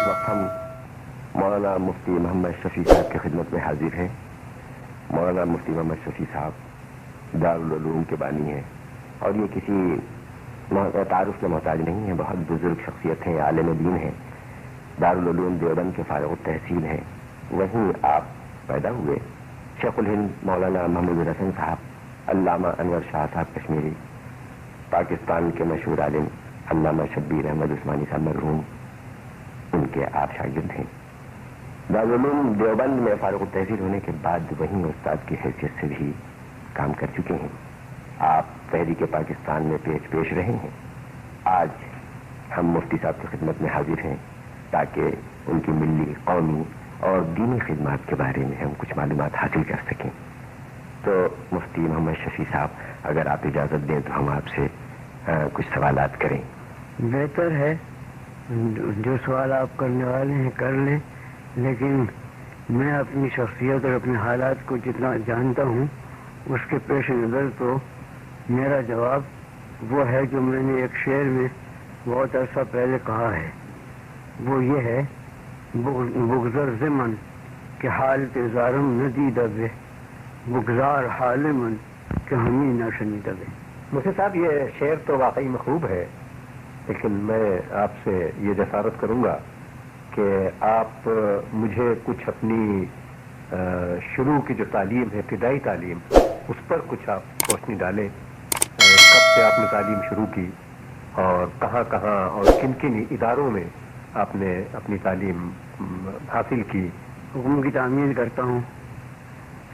وقت ہم مولانا مفتی محمد شفیع صاحب کی خدمت میں حاضر ہیں. مولانا مفتی محمد شفیع صاحب دارالعلوم کے بانی ہیں اور یہ کسی تعارف کے محتاج نہیں ہیں. بہت بزرگ شخصیت ہیں, عالم دین ہیں. دارالعلوم دیوبند کے فارغ التحصیل ہیں. وہیں آپ پیدا ہوئے. شیخ الہند مولانا محمود الحسن صاحب, علامہ انور شاہ صاحب کشمیری, پاکستان کے مشہور عالم علامہ شبیر احمد عثمانی صاحب مرحوم, ان کے آپ شاگرد ہیں. دارالعلوم دیوبند میں فارغ التحصیل ہونے کے بعد وہیں استاد کی حیثیت سے بھی کام کر چکے ہیں. آپ تحریک پاکستان میں پیش رہے ہیں. آج ہم مفتی صاحب کی خدمت میں حاضر ہیں تاکہ ان کی ملی, قومی اور دینی خدمات کے بارے میں ہم کچھ معلومات حاصل کر سکیں. تو مفتی محمد شفیع صاحب, اگر آپ اجازت دیں تو ہم آپ سے کچھ سوالات کریں. بہتر ہے, جو سوال آپ کرنے والے ہیں کر لیں, لیکن میں اپنی شخصیت اور اپنے حالات کو جتنا جانتا ہوں اس کے پیش نظر تو میرا جواب وہ ہے جو میں نے ایک شعر میں بہت عرصہ پہلے کہا ہے. وہ یہ ہے, بگذر زمن کہ حالت زارم ندیدہ بے, بگزار حال من کہ ہمیں نہ شنیدہ بے. مفتی صاحب, یہ شعر تو واقعی مخوب ہے, لیکن میں آپ سے یہ جسارت کروں گا کہ آپ مجھے کچھ اپنی شروع کی جو تعلیم ہے, ابتدائی تعلیم, اس پر کچھ آپ روشنی ڈالیں. کب سے آپ نے تعلیم شروع کی اور کہاں کہاں اور کن کن اداروں میں آپ نے اپنی تعلیم حاصل کی؟ حکم کی تعمیل کرتا ہوں.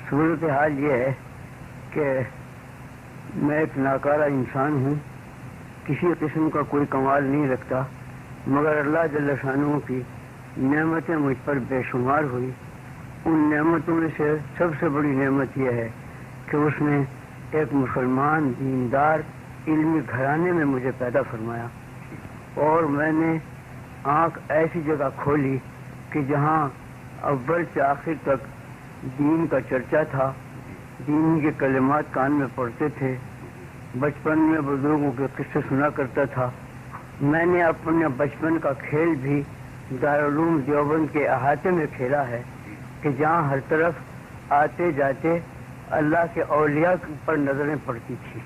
صورتحال یہ ہے کہ میں ایک ناکارہ انسان ہوں, کسی قسم کا کوئی کمال نہیں رکھتا, مگر اللہ جل شانہ کی نعمتیں مجھ پر بے شمار ہوئی. ان نعمتوں میں سے سب سے بڑی نعمت یہ ہے کہ اس نے ایک مسلمان دیندار علمی گھرانے میں مجھے پیدا فرمایا, اور میں نے آنکھ ایسی جگہ کھولی کہ جہاں اول سے آخر تک دین کا چرچا تھا, دین کے کلمات کان میں پڑھتے تھے, بچپن میں بزرگوں کے قصے سنا کرتا تھا. میں نے اپنے بچپن کا کھیل بھی دارالعلوم دیوبند کے احاطے میں کھیلا ہے کہ جہاں ہر طرف آتے جاتے اللہ کے اولیاء پر نظریں پڑتی تھی.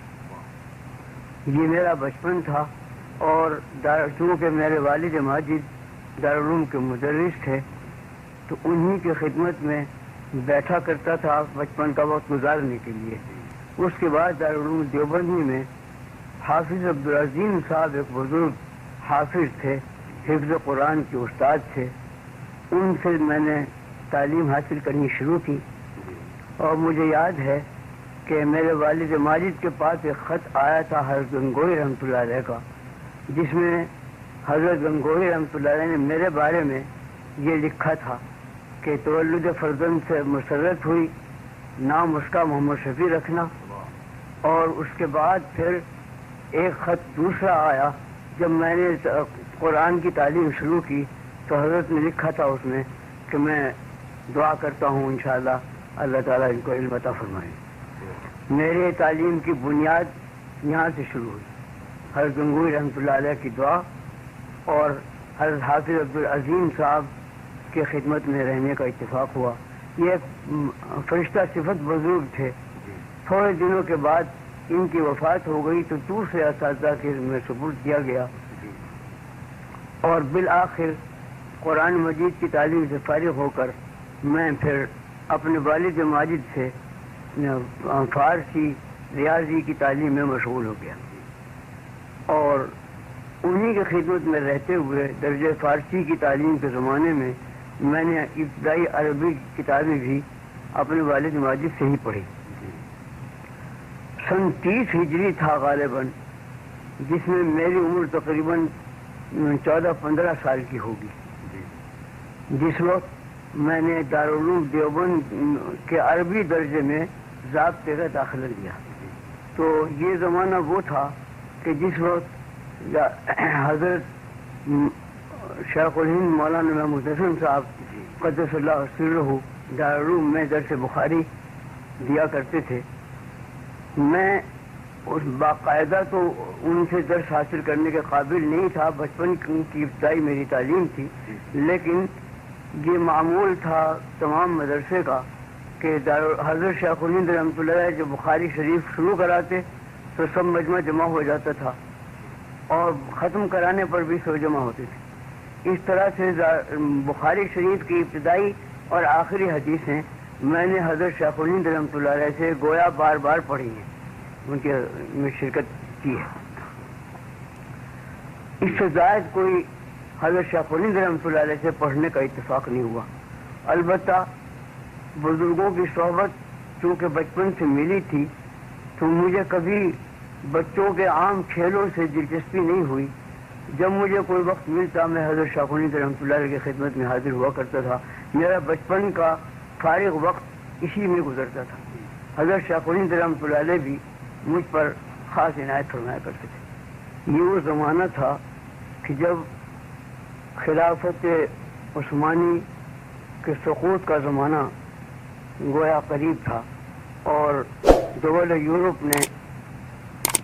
یہ میرا بچپن تھا. اور چونکہ میرے والد ماجد دارالعلوم کے مدرس تھے تو انہی کی خدمت میں بیٹھا کرتا تھا بچپن کا وقت گزارنے کے لیے. اس کے بعد دارالعلوم دیوبندی میں حافظ عبدالعظیم صاحب ایک بزرگ حافظ تھے, حفظ قرآن کے استاد تھے. ان سے میں نے تعلیم حاصل کرنی شروع کی. اور مجھے یاد ہے کہ میرے والد ماجد کے پاس ایک خط آیا تھا حضرت گنگوئی رحمۃ اللہ علیہ کا, جس میں حضرت گنگوئی رحمۃ اللہ علیہ نے میرے بارے میں یہ لکھا تھا کہ تولد فرزند سے مسرت ہوئی, نام اس کا محمد شفیع رکھنا. اور اس کے بعد پھر ایک خط دوسرا آیا جب میں نے قرآن کی تعلیم شروع کی تو حضرت نے لکھا تھا اس میں کہ میں دعا کرتا ہوں انشاءاللہ اللہ تعالیٰ ان کو علم عطا فرمائے. میرے تعلیم کی بنیاد یہاں سے شروع ہوئی, حضرت گنگوئی رحمۃ اللہ علیہ کی دعا اور حضرت حافظ عبدالعظیم صاحب کی خدمت میں رہنے کا اتفاق ہوا. یہ ایک فرشتہ صفت بزرگ تھے. تھوڑے دنوں کے بعد ان کی وفات ہو گئی تو دوسرے اساتذہ کے میں سپرد کیا گیا, اور بالآخر قرآن مجید کی تعلیم سے فارغ ہو کر میں پھر اپنے والد ماجد سے فارسی ریاضی کی تعلیم میں مشغول ہو گیا. اور انہی کی خدمت میں رہتے ہوئے درجہ فارسی کی تعلیم کے زمانے میں میں نے ابتدائی عربی کتابیں بھی اپنے والد ماجد سے ہی پڑھی. سن 30 ہجری تھا غالباً, جس میں میری عمر تقریباً 14-15 سال کی ہوگی. جس وقت میں نے دارالعلوم دیوبند کے عربی درجے میں ضابطے کا داخلہ لیا. تو یہ زمانہ وہ تھا کہ جس وقت حضرت شیخ الہند مولانا محمود الحسن صاحب قدس اللہ سرہ دارالعلوم میں درس بخاری دیا کرتے تھے. میں اس باقاعدہ تو ان سے درس حاصل کرنے کے قابل نہیں تھا، بچپن کی ابتدائی میری تعلیم تھی، لیکن یہ معمول تھا تمام مدرسے کا کہ حضرت شیخ الہند رحمۃ اللہ علیہ جو بخاری شریف شروع کراتے تو سب مجمع جمع ہو جاتا تھا اور ختم کرانے پر بھی سب جمع ہوتے تھے۔ اس طرح سے بخاری شریف کی ابتدائی اور آخری حدیثیں میں نے حضرت شیخ الہند رحمۃ اللہ علیہ سے گویا بار بار پڑھی ہیں، ان کے میں شرکت کی ہے۔ اس سے زائد کوئی حضرت شیخ الہند رحمۃ اللہ علیہ سے پڑھنے کا اتفاق نہیں ہوا۔ البتہ بزرگوں کی صحبت چونکہ بچپن سے ملی تھی تو مجھے کبھی بچوں کے عام کھیلوں سے دلچسپی نہیں ہوئی۔ جب مجھے کوئی وقت ملتا میں حضرت شیخ الہند رحمۃ اللہ علیہ کی خدمت میں حاضر ہوا کرتا تھا۔ میرا بچپن کا فارغ وقت اسی میں گزرتا تھا۔ حضرت شیخ الہند رحمۃ اللہ علیہ بھی مجھ پر خاص عنایت فرمایا کرتے تھے۔ یہ وہ زمانہ تھا کہ جب خلافت عثمانی کے سقوط کا زمانہ گویا قریب تھا اور دول یورپ نے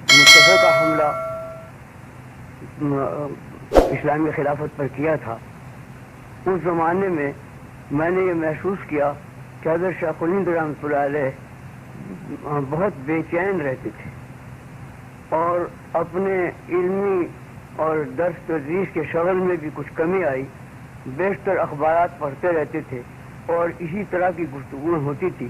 متفقہ حملہ اسلامی خلافت پر کیا تھا۔ اس زمانے میں میں نے یہ محسوس کیا کہ حضرت شیخ الہند رحمۃ اللہ علیہ بہت بے چین رہتے تھے اور اپنے علمی اور درس تدریس کے شغل میں بھی کچھ کمی آئی، بیشتر اخبارات پڑھتے رہتے تھے اور اسی طرح کی گفتگو ہوتی تھی۔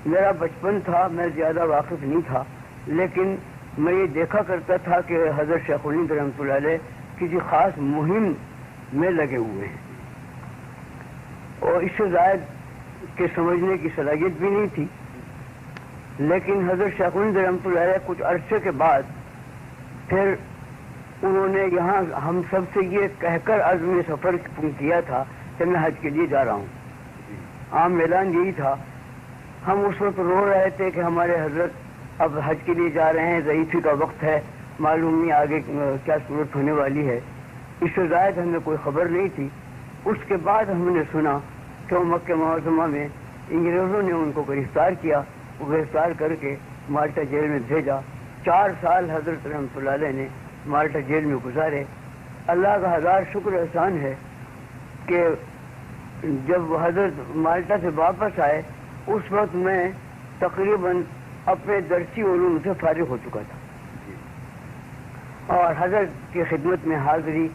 میرا بچپن تھا، میں زیادہ واقف نہیں تھا، لیکن میں یہ دیکھا کرتا تھا کہ حضرت شیخ الہند رحمۃ اللہ علیہ کسی خاص مہم میں لگے ہوئے ہیں اور اس سے زائد کے سمجھنے کی صلاحیت بھی نہیں تھی۔ لیکن حضرت شیخ الہند رحمۃ اللہ علیہ کچھ عرصے کے بعد پھر انہوں نے یہاں ہم سب سے یہ کہہ کر عزم سفر کیا تھا کہ میں حج کے لیے جا رہا ہوں۔ عام اعلان یہی تھا۔ ہم اس وقت رو رہے تھے کہ ہمارے حضرت اب حج کے لیے جا رہے ہیں، ضعیفی کا وقت ہے، معلوم نہیں آگے کیا صورت ہونے والی ہے۔ اس سے زائد ہمیں کوئی خبر نہیں تھی۔ اس کے بعد ہم نے سنا کہ وہ مکہ معظمہ میں انگریزوں نے ان کو گرفتار کیا، وہ گرفتار کر کے مالٹا جیل میں بھیجا۔ 4 سال حضرت رحمۃ اللہ علیہ نے مالٹا جیل میں گزارے۔ اللہ کا ہزار شکر احسان ہے کہ جب حضرت مالٹا سے واپس آئے اس وقت میں تقریباً اپنے درسی علوم سے فارغ ہو چکا تھا اور حضرت کی خدمت میں حاضری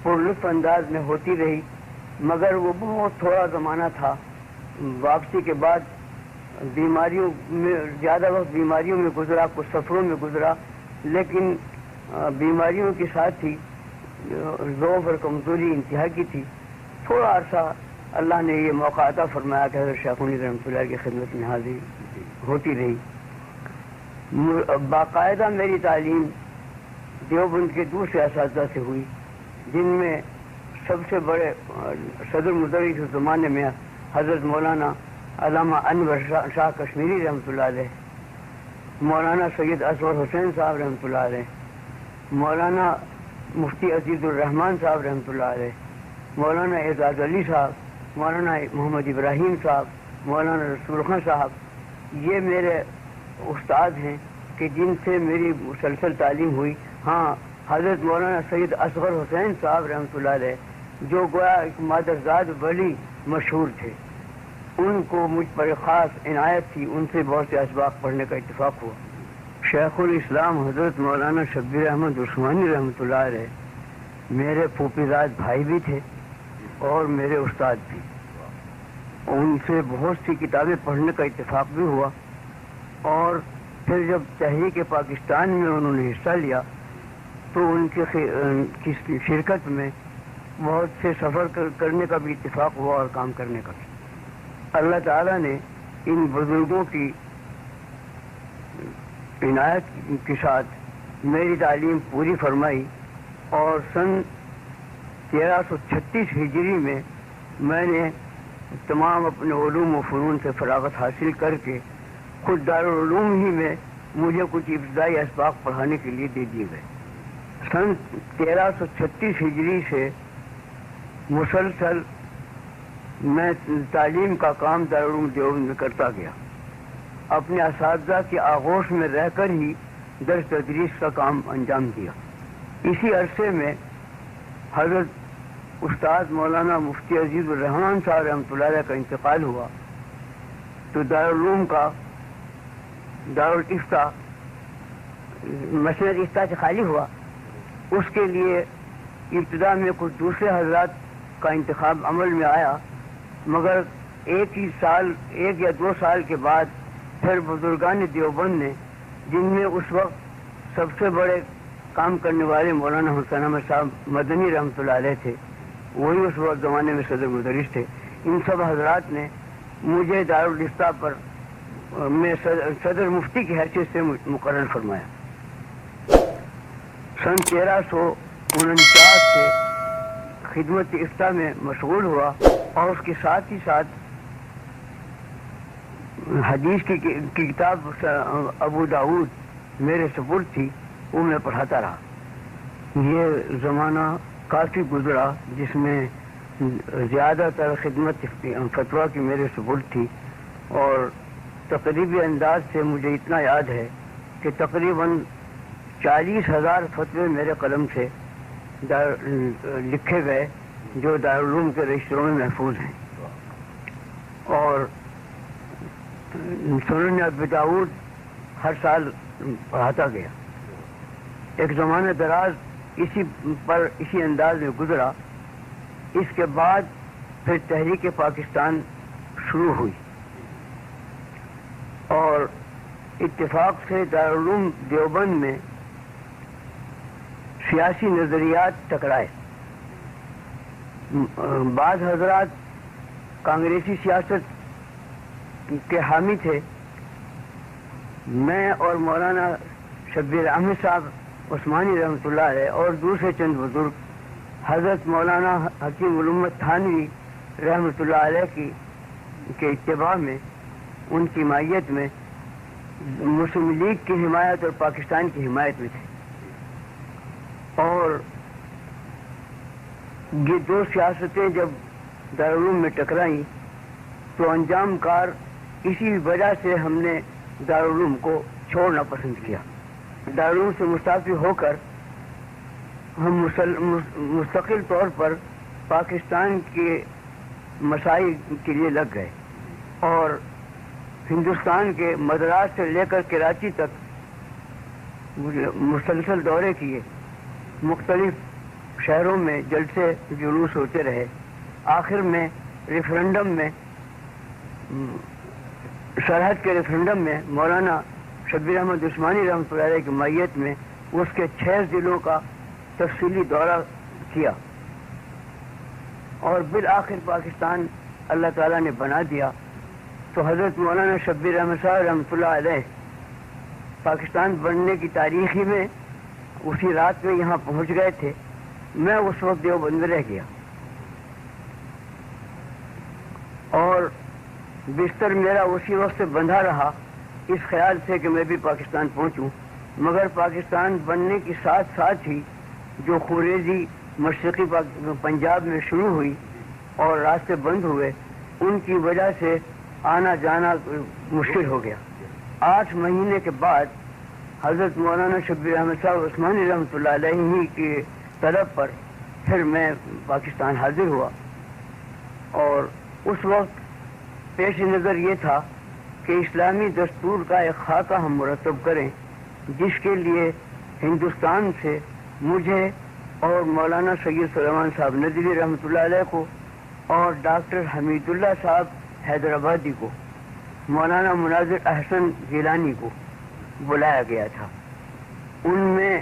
پرلطف انداز میں ہوتی رہی، مگر وہ بہت تھوڑا زمانہ تھا۔ واپسی کے بعد بیماریوں میں زیادہ وقت بیماریوں میں گزرا، کچھ سفروں میں گزرا، لیکن بیماریوں کے ساتھ ہی ضعف اور کمزوری انتہا کی تھی۔ تھوڑا عرصہ اللہ نے یہ موقع عطا فرمایا کہ حضرت شیخ الہند رحمۃ اللہ کی خدمت میں حاضری ہوتی رہی۔ باقاعدہ میری تعلیم دیوبند کے دوسرے اساتذہ سے ہوئی، جن میں سب سے بڑے صدر مدرس اس زمانے میں حضرت مولانا علامہ انور شاہ کشمیری رحمۃ اللہ علیہ، مولانا سید اصغر حسین صاحب رحمۃ اللہ علیہ، مولانا مفتی عزیز الرحمان صاحب رحمۃ اللہ علیہ، مولانا اعزاز علی صاحب، مولانا محمد ابراہیم صاحب، مولانا رسول خان صاحب، یہ میرے استاد ہیں کہ جن سے میری مسلسل تعلیم ہوئی۔ ہاں، حضرت مولانا سید اصغر حسین صاحب رحمۃ اللہ علیہ جو گویا ایک مادرزاد ولی مشہور تھے، ان کو مجھ پر خاص عنایت تھی، ان سے بہت سے اسباق پڑھنے کا اتفاق ہوا۔ شیخ الاسلام حضرت مولانا شبیر احمد عثمانی رحمۃ اللہ علیہ میرے پھوپھیزاد بھائی بھی تھے اور میرے استاد بھی، ان سے بہت سی کتابیں پڑھنے کا اتفاق بھی ہوا۔ اور پھر جب تحریک پاکستان میں انہوں نے حصہ لیا تو ان کی شرکت میں بہت سے سفر کرنے کا بھی اتفاق ہوا اور کام کرنے کا بھی۔ اللہ تعالیٰ نے ان بزرگوں کی عنایت کے ساتھ میری تعلیم پوری فرمائی اور سن 1336 ہجری میں نے تمام اپنے علوم و فنون سے فراغت حاصل کر کے خود دارالعلوم ہی میں مجھے کچھ ابتدائی اسباق پڑھانے کے لیے دے دیے گئے۔ سن 1336 ہجری سے مسلسل میں تعلیم کا کام دارالعلوم دیوبند میں کرتا گیا۔ اپنے اساتذہ کے آغوش میں رہ کر ہی درس تدریس کا کام انجام دیا۔ اسی عرصے میں حضرت استاد مولانا مفتی عزیز الرحمان صاحب رحمۃ اللہ علیہ کا انتقال ہوا، تو دارالعلوم کا دارالفتہ مسجد افتاح سے خالی ہوا۔ اس کے لیے ابتدا میں کچھ دوسرے حضرات کا انتخاب عمل میں آیا، مگر ایک یا دو سال کے بعد پھر بزرگان دیوبند نے، جن میں اس وقت سب سے بڑے کام کرنے والے مولانا حسین احمد صاحب مدنی رحمۃ اللہ علیہ تھے، وہی اس وقت زمانے میں صدر مدرس تھے، ان سب حضرات نے مجھے دارالفتہ پر میں صدر مفتی کی حیثیت سے مقرر فرمایا۔ سن 1349 سے خدمت افتاح میں مشغول ہوا، اور اس کے ساتھ ہی ساتھ حدیث کی کتاب ابو داؤد میرے سپرد تھی، وہ میں پڑھاتا رہا۔ یہ زمانہ کافی گزرا جس میں زیادہ تر خدمت فتویٰ کی میرے سپرد تھی، اور تقریبی انداز سے مجھے اتنا یاد ہے کہ تقریباً 40,000 فتوے میرے قلم سے لکھے گئے جو دارالعلوم کے رجسٹروں میں محفوظ ہیں، اور سنن ابی داؤد ہر سال پڑھاتا گیا۔ ایک زمانہ دراز اسی انداز میں گزرا۔ اس کے بعد پھر تحریک پاکستان شروع ہوئی، اور اتفاق سے دارالعلوم دیوبند میں سیاسی نظریات ٹکرائے۔ بعض حضرات کانگریسی سیاست کے حامی تھے، میں اور مولانا شبیر احمد صاحب عثمانی رحمۃ اللہ علیہ اور دوسرے چند بزرگ حضرت مولانا حکیم الامت تھانوی رحمۃ اللہ علیہ کے اتباع میں، ان کی مائیت میں، مسلم لیگ کی حمایت اور پاکستان کی حمایت میں تھے، اور یہ دو سیاستیں جب دارالعلوم میں ٹکرائیں تو انجام کار اسی وجہ سے ہم نے دارالعلوم کو چھوڑنا پسند کیا۔ دارالعلوم سے مستعفی ہو کر ہم مستقل طور پر پاکستان کے مسائل کے لیے لگ گئے، اور ہندوستان کے مدراس سے لے کر کراچی تک مسلسل دورے کیے، مختلف شہروں میں جلسے جلوس ہوتے رہے۔ آخر میں ریفرنڈم میں، سرحد کے ریفرنڈم میں مولانا شبیر احمد عثمانی رحمۃ اللہ علیہ کی مائیت میں اس کے 6 ضلعوں کا تفصیلی دورہ کیا، اور بالآخر پاکستان اللہ تعالیٰ نے بنا دیا۔ تو حضرت مولانا شبیر احمد صاحب رحمۃ اللہ علیہ پاکستان بننے کی تاریخی میں اسی رات میں یہاں پہنچ گئے تھے، میں اس وقت دیوبند میں رہ گیا، اور بستر میرا اسی وقت سے بندھا رہا اس خیال سے کہ میں بھی پاکستان پہنچوں، مگر پاکستان بننے کے ساتھ ساتھ ہی جو خوریزی مشرقی پنجاب میں شروع ہوئی اور راستے بند ہوئے، ان کی وجہ سے آنا جانا مشکل ہو گیا۔ 8 مہینے کے بعد حضرت مولانا شبیر احمد صاحب عثمانی رحمۃ اللہ علیہ کی طلب پر پھر میں پاکستان حاضر ہوا، اور اس وقت پیش نظر یہ تھا کہ اسلامی دستور کا ایک خاکہ ہم مرتب کریں، جس کے لیے ہندوستان سے مجھے اور مولانا سید سلیمان صاحب ندوی رحمۃ اللہ علیہ کو، اور ڈاکٹر حمید اللہ صاحب حیدرآبادی کو، مولانا مناظر احسن گیلانی کو بلایا گیا تھا۔ ان میں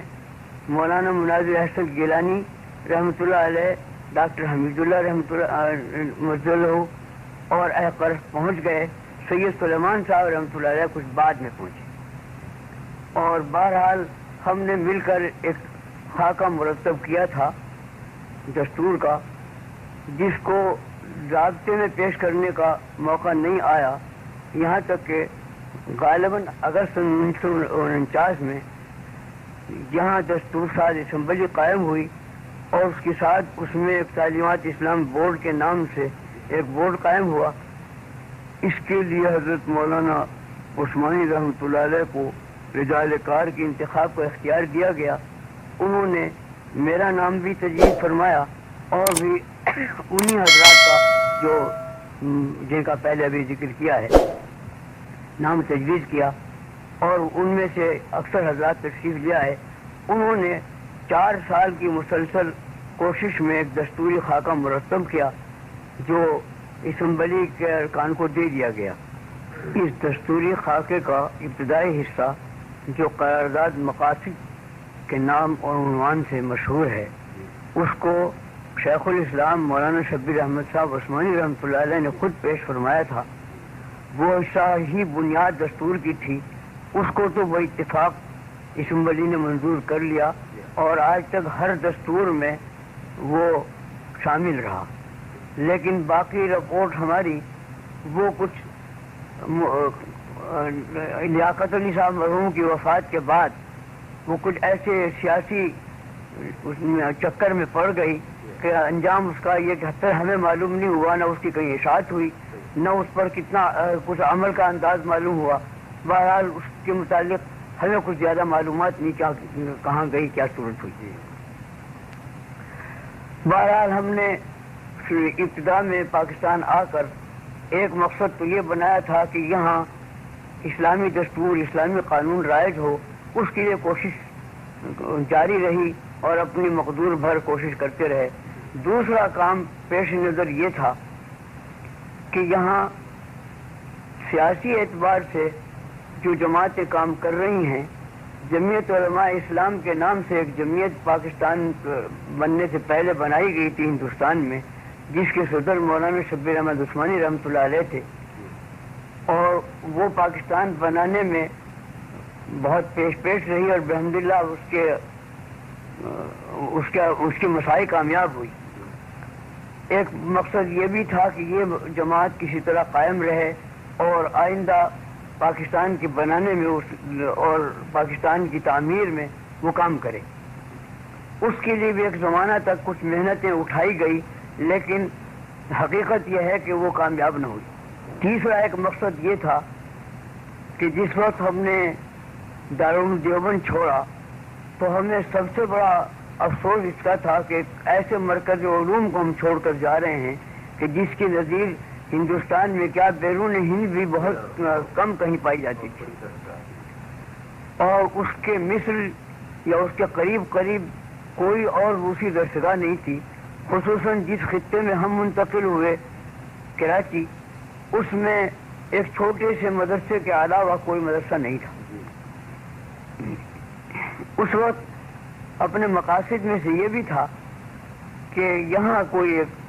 مولانا مناظر احسن گیلانی رحمۃ اللہ علیہ، ڈاکٹر حمید اللہ رحمۃ اللہ اور احقر پہنچ گئے، سید سلیمان صاحب رحمۃ اللہ علیہ کچھ بعد میں پہنچے، اور بہرحال ہم نے مل کر ایک خاکہ مرتب کیا تھا دستور کا، جس کو ضابطے میں پیش کرنے کا موقع نہیں آیا، یہاں تک کہ غالباً اگست 1949 میں جہاں دستور ساز اسمبلی قائم ہوئی، اور اس کے ساتھ اس میں ایک تعلیمات اسلام بورڈ کے نام سے ایک بورڈ قائم ہوا۔ اس کے لیے حضرت مولانا عثمانی رحمۃ اللہ علیہ کو رجال کار کے انتخاب کا اختیار دیا گیا، انہوں نے میرا نام بھی تجویز فرمایا اور بھی انہی حضرات کا جو جن کا پہلے ابھی ذکر کیا ہے نام تجویز کیا، اور ان میں سے اکثر حضرات تشریف لیا ہے۔ انہوں نے 4 سال کی مسلسل کوشش میں ایک دستوری خاکہ مرتب کیا جو اسمبلی کے ارکان کو دے دیا گیا۔ اس دستوری خاکے کا ابتدائی حصہ جو قرارداد مقاصد کے نام اور عنوان سے مشہور ہے، اس کو شیخ الاسلام مولانا شبیر احمد صاحب عثمانی رحمۃ اللہ علیہ نے خود پیش فرمایا تھا۔ وہ حصہ ہی بنیاد دستور کی تھی، اس کو تو وہ اتفاق اسمبلی نے منظور کر لیا اور آج تک ہر دستور میں وہ شامل رہا۔ لیکن باقی رپورٹ ہماری وہ کچھ لیاقت علی صاحب مرحوم کی وفات کے بعد وہ کچھ ایسے سیاسی چکر میں پڑ گئی کہ انجام اس کا یہ کہ ہمیں معلوم نہیں ہوا، نہ اس کی کہیں اشاعت ہوئی، نہ اس پر کتنا کچھ عمل کا انداز معلوم ہوا۔ بہرحال اس کے متعلق ہمیں کچھ زیادہ معلومات نہیں کہاں گئی، کیا صورت ہوئی۔ بہرحال ہم نے ابتدا میں پاکستان آ کر ایک مقصد تو یہ بنایا تھا کہ یہاں اسلامی دستور، اسلامی قانون رائج ہو، اس کے لیے کوشش جاری رہی اور اپنی مقدور بھر کوشش کرتے رہے۔ دوسرا کام پیش نظر یہ تھا کہ یہاں سیاسی اعتبار سے جو جماعتیں کام کر رہی ہیں، جمعیت علماء اسلام کے نام سے ایک جمعیت پاکستان بننے سے پہلے بنائی گئی تھی ہندوستان میں، جس کے صدر مولانا شبیر احمد عثمانی رحمۃ اللہ علیہ تھے، اور وہ پاکستان بنانے میں بہت پیش رہی اور بحمداللہ اس کی مساعی کامیاب ہوئی۔ ایک مقصد یہ بھی تھا کہ یہ جماعت کسی طرح قائم رہے اور آئندہ پاکستان کے بنانے میں اور پاکستان کی تعمیر میں وہ کام کرے۔ اس کے لیے بھی ایک زمانہ تک کچھ محنتیں اٹھائی گئی، لیکن حقیقت یہ ہے کہ وہ کامیاب نہ ہوئی۔ تیسرا ایک مقصد یہ تھا کہ جس وقت ہم نے دارالعلوم دیوبند چھوڑا تو ہمیں سب سے بڑا افسوس اس کا تھا کہ ایسے مرکز علوم کو ہم چھوڑ کر جا رہے ہیں کہ جس کی نظیر ہندوستان میں کیا بیرون ہند بھی بہت کم کہیں پائی جاتی تھی، اور اس کے مثل یا اس کے قریب کوئی اور دوسری درسگاہ نہیں تھی۔ خصوصاً جس خطے میں ہم منتقل ہوئے کراچی، اس میں ایک چھوٹے سے مدرسے کے علاوہ کوئی مدرسہ نہیں تھا۔ اس وقت اپنے مقاصد میں سے یہ بھی تھا کہ یہاں کوئی ایک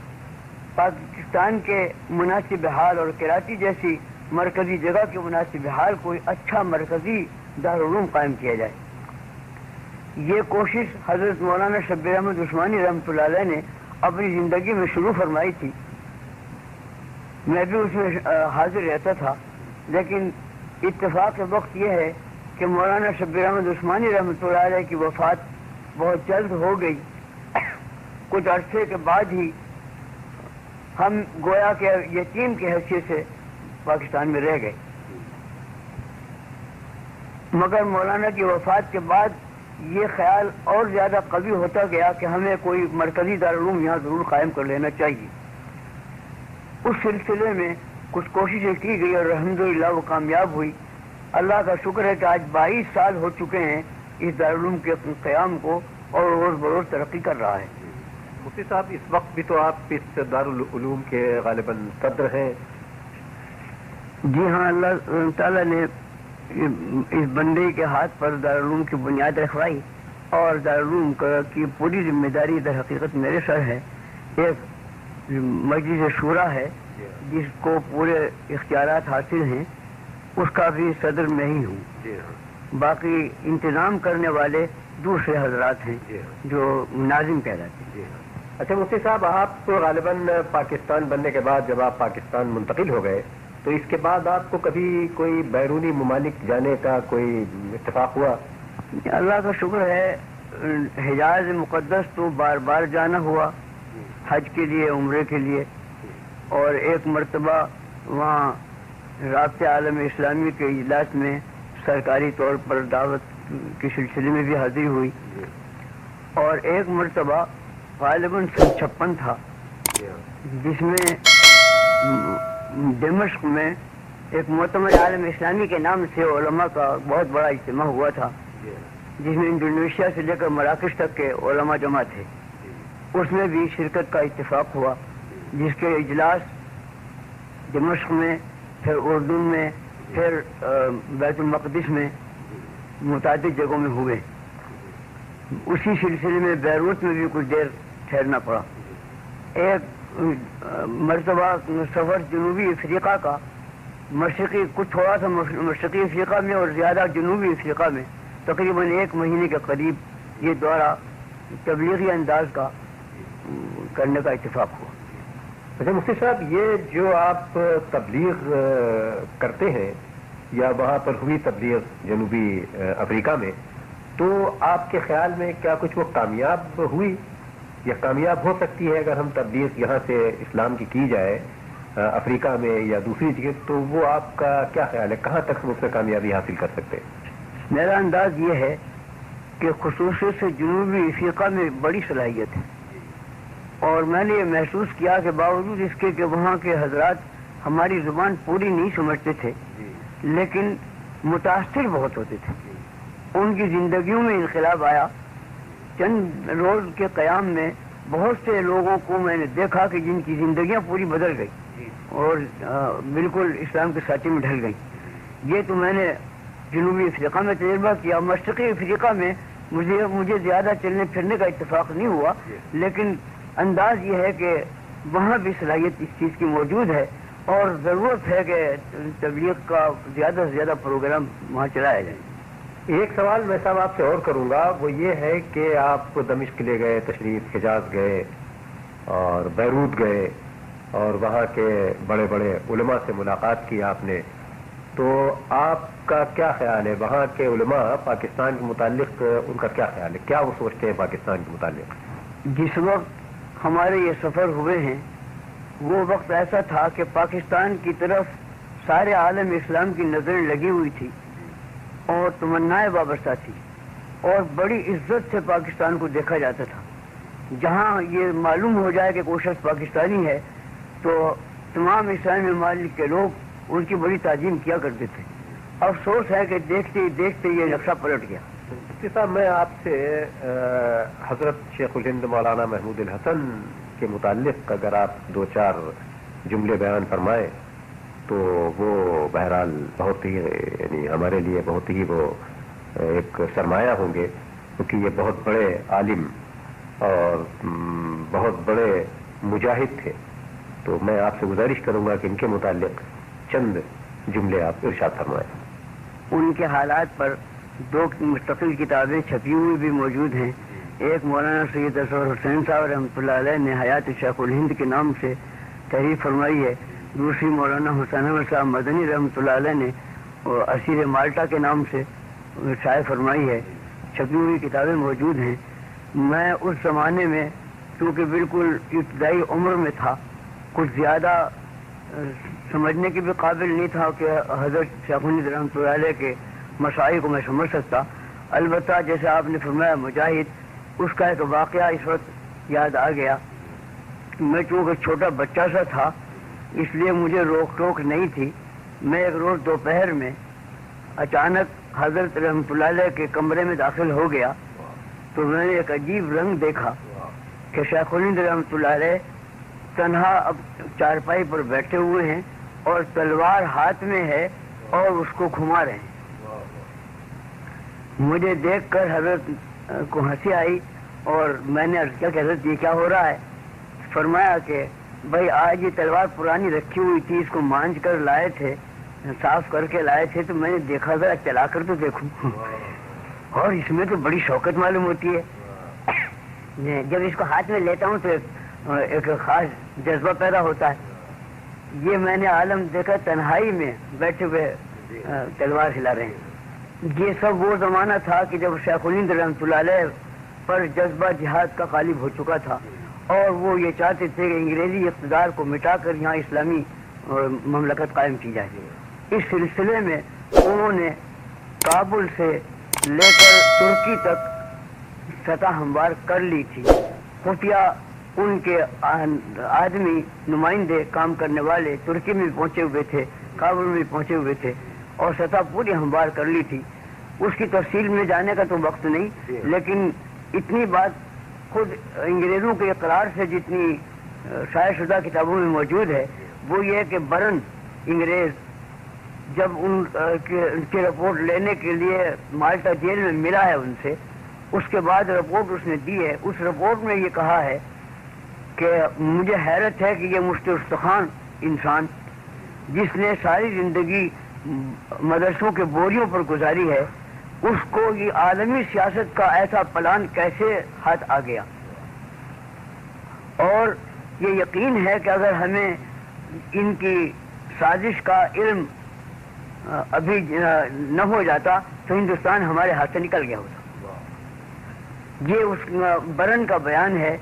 پاکستان کے مناسب حال اور کراچی جیسی مرکزی جگہ کے مناسب حال کوئی اچھا مرکزی دارالعلوم قائم کیا جائے۔ یہ کوشش حضرت مولانا شبیر احمد عثمانی رحمۃ اللہ علیہ نے اپنی زندگی میں شروع فرمائی تھی۔ میں بھی اس میں حاضر رہتا تھا، لیکن اتفاق وقت یہ ہے کہ مولانا شبیر احمد عثمانی رحمۃ اللہ علیہ کی وفات بہت جلد ہو گئی۔ کچھ عرصے کے بعد ہی ہم گویا کے یتیم کی حیثیت سے پاکستان میں رہ گئے، مگر مولانا کی وفات کے بعد یہ خیال اور زیادہ قوی ہوتا گیا کہ ہمیں کوئی مرکزی دارالعلوم یہاں ضرور قائم کر لینا چاہیے۔ اس سلسلے میں کچھ کوششیں کی گئی اور الحمدللہ وہ کامیاب ہوئی۔ اللہ کا شکر ہے کہ آج 22 سال ہو چکے ہیں اس دارالعلوم کے قیام کو، اور روز بروز ترقی کر رہا ہے۔ مفتی صاحب، اس وقت بھی تو آپ اس دارالعلوم کے غالباً صدر ہیں۔ جی ہاں، اللہ تعالیٰ نے اس بندے کے ہاتھ پر دارالعلوم کی بنیاد رکھوائی، اور دارالعلوم کی پوری ذمہ داری در حقیقت میرے سر ہے۔ ایک مجلس شورا ہے جس کو پورے اختیارات حاصل ہیں، اس کا بھی صدر میں ہی ہوں۔ باقی انتظام کرنے والے دوسرے حضرات ہیں جو ناظم کہلاتے ہیں۔ اچھا مفتی صاحب، آپ غالباً پاکستان بننے کے بعد جب آپ پاکستان منتقل ہو گئے تو اس کے بعد آپ کو کبھی کوئی بیرونی ممالک جانے کا کوئی اتفاق ہوا؟ اللہ کا شکر ہے، حجاز مقدس تو بار بار جانا ہوا حج کے لیے، عمرے کے لیے، اور ایک مرتبہ وہاں رابطہ عالم اسلامی کے اجلاس میں سرکاری طور پر دعوت کے سلسلے میں بھی حاضری ہوئی، اور ایک مرتبہ غالباً 56 تھا، جس میں دمشق میں ایک معتمر عالم اسلامی کے نام سے علماء کا بہت بڑا اجتماع ہوا تھا، جس میں انڈونیشیا سے لے کر مراکش تک کے علماء جمع تھے۔ اس میں بھی شرکت کا اتفاق ہوا، جس کے اجلاس دمشق میں، پھر اردن میں، پھر بیت المقدس میں، متعدد جگہوں میں ہوئے۔ اسی سلسلے میں بیروت میں بھی کچھ دیر ٹھہرنا پڑا۔ ایک مرتبہ سفر جنوبی افریقہ کا، مشرقی کچھ تھوڑا سا مشرقی افریقہ میں اور زیادہ جنوبی افریقہ میں، تقریباً 1 مہینے کے قریب یہ دورہ تبلیغی انداز کا کرنے کا اتفاق ہوا۔ اچھا مفتی صاحب، یہ جو آپ تبلیغ کرتے ہیں یا وہاں پر ہوئی تبلیغ جنوبی افریقہ میں، تو آپ کے خیال میں کیا کچھ وہ کامیاب ہوئی یا کامیاب ہو سکتی ہے؟ اگر ہم تبلیغ یہاں سے اسلام کی جائے افریقہ میں یا دوسری جگہ، تو وہ آپ کا کیا خیال ہے، کہاں تک ہم اس میں کامیابی حاصل کر سکتے ہیں؟ میرا انداز یہ ہے کہ خصوصیت سے جنوبی افریقہ میں بڑی صلاحیت ہے، اور میں نے یہ محسوس کیا کہ باوجود اس کے کہ وہاں کے حضرات ہماری زبان پوری نہیں سمجھتے تھے، لیکن متاثر بہت ہوتے تھے۔ ان کی زندگیوں میں انقلاب آیا۔ چند روز کے قیام میں بہت سے لوگوں کو میں نے دیکھا کہ جن کی زندگیاں پوری بدل گئی اور بالکل اسلام کے ساتھی میں ڈھل گئی۔ یہ تو میں نے جنوبی افریقہ میں تجربہ کیا۔ مشرقی افریقہ میں مجھے زیادہ چلنے پھرنے کا اتفاق نہیں ہوا، لیکن انداز یہ ہے کہ وہاں بھی صلاحیت اس چیز کی موجود ہے، اور ضرورت ہے کہ تبلیغ کا زیادہ سے زیادہ پروگرام وہاں چلایا جائے۔ ایک سوال میں صاحب آپ سے اور کروں گا، وہ یہ ہے کہ آپ دمشق لے گئے تشریف، حجاز گئے اور بیروت گئے اور وہاں کے بڑے بڑے علماء سے ملاقات کی آپ نے، تو آپ کا کیا خیال ہے وہاں کے علماء پاکستان کے متعلق، ان کا کیا خیال ہے، کیا وہ سوچتے ہیں پاکستان کے متعلق؟ جس وقت ہمارے یہ سفر ہوئے ہیں وہ وقت ایسا تھا کہ پاکستان کی طرف سارے عالم اسلام کی نظر لگی ہوئی تھی اور تمنائیں وابستہ تھی، اور بڑی عزت سے پاکستان کو دیکھا جاتا تھا۔ جہاں یہ معلوم ہو جائے کہ کوئی شخص پاکستانی ہے تو تمام اسلامی ممالک کے لوگ ان کی بڑی تعظیم کیا کرتے تھے۔ افسوس ہے کہ دیکھتے ہی دیکھتے یہ نقشہ پلٹ گیا۔ مفتی صاحب، میں آپ سے حضرت شیخ الہند مولانا محمود الحسن کے متعلق اگر آپ 2-4 جملے بیان فرمائیں تو وہ بہرحال بہت ہی، یعنی ہمارے لیے بہت ہی وہ ایک سرمایہ ہوں گے، کیونکہ یہ بہت بڑے عالم اور بہت بڑے مجاہد تھے۔ تو میں آپ سے گزارش کروں گا کہ ان کے متعلق چند جملے آپ ارشاد فرمائیں۔ ان کے حالات پر 2 مستقل کتابیں چھپی ہوئی بھی موجود ہیں۔ ایک مولانا سید اصغر حسین صاحب رحمۃ اللہ علیہ نے حیات شیخ الہند کے نام سے تحریر فرمائی ہے، دوسری مولانا حسین احمد صاحب مدنی رحمۃ اللہ علیہ نے اسیر مالٹا کے نام سے شائع فرمائی ہے۔ چھپی ہوئی کتابیں موجود ہیں۔ میں اس زمانے میں چونکہ بالکل ابتدائی عمر میں تھا، کچھ زیادہ سمجھنے کے بھی قابل نہیں تھا کہ حضرت شیخ الہند رحمۃ اللہ علیہ کے مسائل کو میں سمجھ سکتا۔ البتہ جیسے آپ نے فرمایا مجاہد، اس کا ایک واقعہ اس وقت یاد آ گیا۔ میں چونکہ چھوٹا بچہ سا تھا، اس لیے مجھے روک ٹوک نہیں تھی۔ میں ایک روز دوپہر میں اچانک حضرت رحمۃ اللہ علیہ کے کمرے میں داخل ہو گیا تو میں نے ایک عجیب رنگ دیکھا کہ شیخ الہند رحمۃ اللہ علیہ تنہا اب چارپائی پر بیٹھے ہوئے ہیں اور تلوار ہاتھ میں ہے اور اس کو گھما رہے ہیں۔ مجھے دیکھ کر حضرت کو ہنسی آئی اور میں نے عرض کیا کہ حضرت یہ کیا ہو رہا ہے؟ فرمایا کہ بھائی آج یہ تلوار پرانی رکھی ہوئی تھی، اس کو مانج کر لائے تھے، صاف کر کے لائے تھے، تو میں نے دیکھا ذرا چلا کر تو دیکھوں، اور اس میں تو بڑی شوقت معلوم ہوتی ہے۔ جب اس کو ہاتھ میں لیتا ہوں تو ایک خاص جذبہ پیدا ہوتا ہے۔ یہ میں نے عالم دیکھا تنہائی میں بیٹھے ہوئے تلوار ہلا رہے ہیں۔ یہ سب وہ زمانہ تھا کہ جب شیخ الہند رحمۃ اللہ علیہ پر جذبہ جہاد کا غالب ہو چکا تھا، اور وہ یہ چاہتے تھے کہ انگریزی اقتدار کو مٹا کر یہاں اسلامی مملکت قائم کی جائے۔ اس سلسلے میں انہوں نے کابل سے لے کر ترکی تک سطح ہموار کر لی تھی. خفیہ ان کے آدمی نمائندے کام کرنے والے ترکی میں بھی پہنچے ہوئے تھے, کابل میں بھی پہنچے ہوئے تھے اور سطح پوری ہموار کر لی تھی. اس کی تفصیل میں جانے کا تو وقت نہیں, لیکن اتنی بات خود انگریزوں کے اقرار سے جتنی شائع شدہ کتابوں میں موجود ہے وہ یہ کہ برن انگریز جب ان کی رپورٹ لینے کے لیے مالٹا جیل میں ملا ہے ان سے, اس کے بعد رپورٹ اس نے دی ہے. اس رپورٹ میں یہ کہا ہے کہ مجھے حیرت ہے کہ یہ مفتی استخوان انسان جس نے ساری زندگی مدرسوں کے بوریوں پر گزاری ہے, اس کو یہ عالمی سیاست کا ایسا پلان کیسے ہاتھ آ گیا. اور یہ یقین ہے کہ اگر ہمیں ان کی سازش کا علم ابھی نہ ہو جاتا تو ہندوستان ہمارے ہاتھ سے نکل گیا ہوتا. یہ اس برن کا بیان ہے.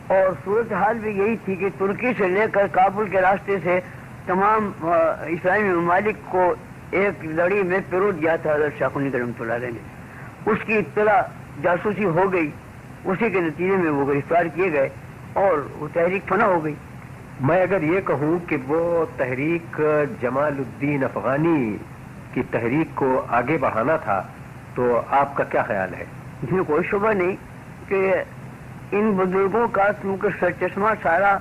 اور صورتحال بھی یہی تھی کہ ترکی سے لے کر کابل کے راستے سے تمام اسلامی ممالک کو ایک لڑی میں پیرو دیا تھا حضرت شاہ خنید رحمۃ اللہ علیہ نے. اس کی اطلاع جاسوسی ہو گئی, اسی کے نتیجے میں وہ گرفتار کیے گئے اور وہ تحریک فنا ہو گئی. میں اگر یہ کہوں کہ وہ تحریک جمال الدین افغانی کی تحریک کو آگے بڑھانا تھا تو آپ کا کیا خیال ہے؟ اس میں کوئی شبہ نہیں کہ ان بزرگوں کا کیونکہ سرچشمہ سارا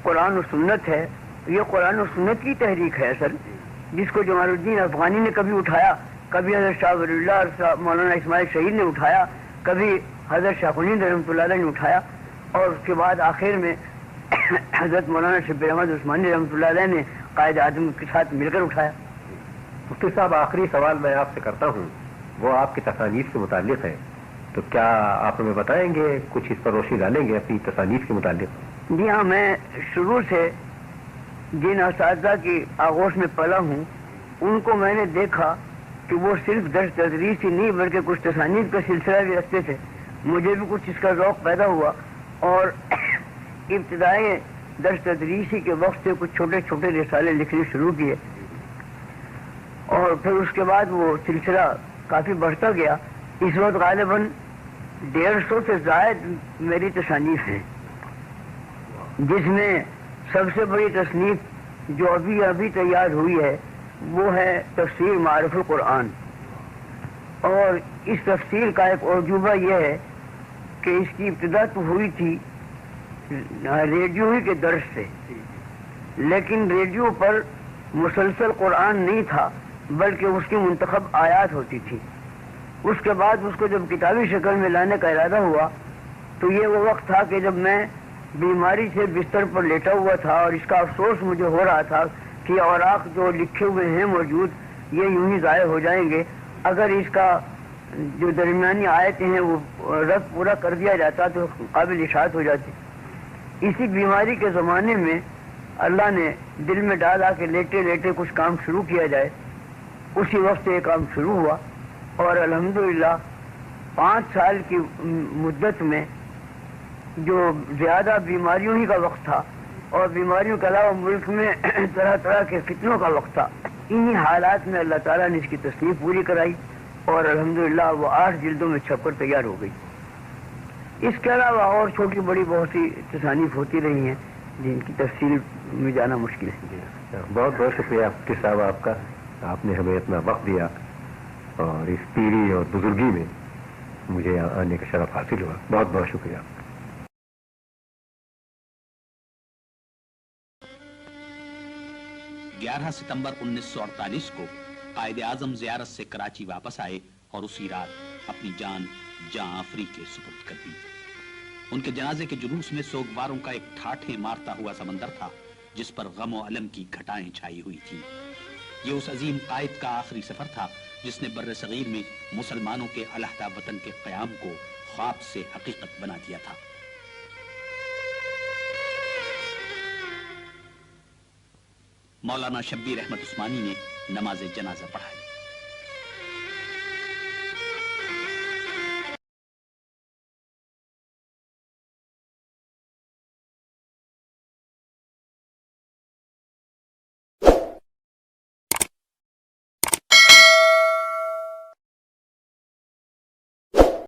قرآن و سنت ہے, یہ قرآن و سنت کی تحریک ہے اصل, جس کو جمال الدین افغانی نے کبھی اٹھایا, کبھی حضرت شاہ ولی اللہ اور مولانا اسماعیل شہید نے اٹھایا, کبھی حضرت شاہ خنید رحمۃ اللہ علیہ نے اٹھایا, اور اس کے بعد آخر میں حضرت مولانا شبیر احمد عثمانی رحمۃ اللہ علیہ نے قائد اعظم کے ساتھ مل کر اٹھایا. مفتی صاحب, آخری سوال میں آپ سے کرتا ہوں, وہ آپ کی تصانیف سے متعلق ہے, تو کیا آپ ہمیں بتائیں گے, کچھ اس پر روشنی ڈالیں گے اپنی تصانیف کے متعلق؟ جی ہاں, میں شروع سے جن اساتذہ کی آغوش میں پلا ہوں ان کو میں نے دیکھا کہ وہ صرف درس تدریس ہی نہیں بلکہ کچھ تصانیف کا سلسلہ بھی رکھتے تھے. مجھے بھی کچھ اس کا ذوق پیدا ہوا اور ابتدائی درس تدریسی کے وقت سے کچھ چھوٹے چھوٹے رسالے لکھنے شروع کیے, اور پھر اس کے بعد وہ سلسلہ کافی بڑھتا گیا. اس وقت غالباً 150 سے زائد میری تصانیف ہیں, جس میں سب سے بڑی تصنیف جو ابھی تیار ہوئی ہے وہ ہے تفسیر معرف القرآن. اور اس تفسیر کا ایک عجوبہ یہ ہے کہ اس کی ابتدا تو ہوئی تھی ریڈیو ہی کے درس سے, لیکن ریڈیو پر مسلسل قرآن نہیں تھا بلکہ اس کی منتخب آیات ہوتی تھی. اس کے بعد اس کو جب کتابی شکل میں لانے کا ارادہ ہوا تو یہ وہ وقت تھا کہ جب میں بیماری سے بستر پر لیٹا ہوا تھا, اور اس کا افسوس مجھے ہو رہا تھا کہ اوراق جو لکھے ہوئے ہیں موجود یہ یوں ہی ضائع ہو جائیں گے. اگر اس کا جو درمیانی آیتیں ہیں وہ رد پورا کر دیا جاتا تو قابل اشاعت ہو جاتی. اسی بیماری کے زمانے میں اللہ نے دل میں ڈالا کہ لیٹے لیٹے کچھ کام شروع کیا جائے. اسی وقت سے یہ کام شروع ہوا اور الحمدللہ 5 سال کی مدت میں جو زیادہ بیماریوں ہی کا وقت تھا اور بیماریوں کے علاوہ ملک میں طرح طرح کے فتنوں کا وقت تھا, انہی حالات میں اللہ تعالیٰ نے اس کی تصنیف پوری کرائی اور الحمدللہ وہ 8 جلدوں میں چھپ کر تیار ہو گئی. اس کے علاوہ اور چھوٹی بڑی بہت سی تصانیف ہوتی رہی ہیں جن کی تفصیل میں جانا مشکل ہے. بہت بہت شکریہ مفتی صاحب آپ کا, آپ نے ہمیں اتنا وقت دیا اور اس پیری اور بزرگی میں مجھے یہاں آنے کا شرف حاصل ہوا. بہت بہت شکریہ. 11 ستمبر 1948 کو قائد اعظم زیارت سے کراچی واپس آئے اور اسی رات اپنی جان جاں آفری کے سپرد کر دی. ان کے جنازے کے جلوس میں سوگواروں کا ایک ٹھاٹھے مارتا ہوا سمندر تھا جس پر غم و الم کی گھٹائیں چھائی ہوئی تھیں. یہ اس عظیم قائد کا آخری سفر تھا جس نے بر صغیر میں مسلمانوں کے علیحدہ وطن کے قیام کو خواب سے حقیقت بنا دیا تھا. مولانا شبیر احمد عثمانی نے نماز جنازہ پڑھائی.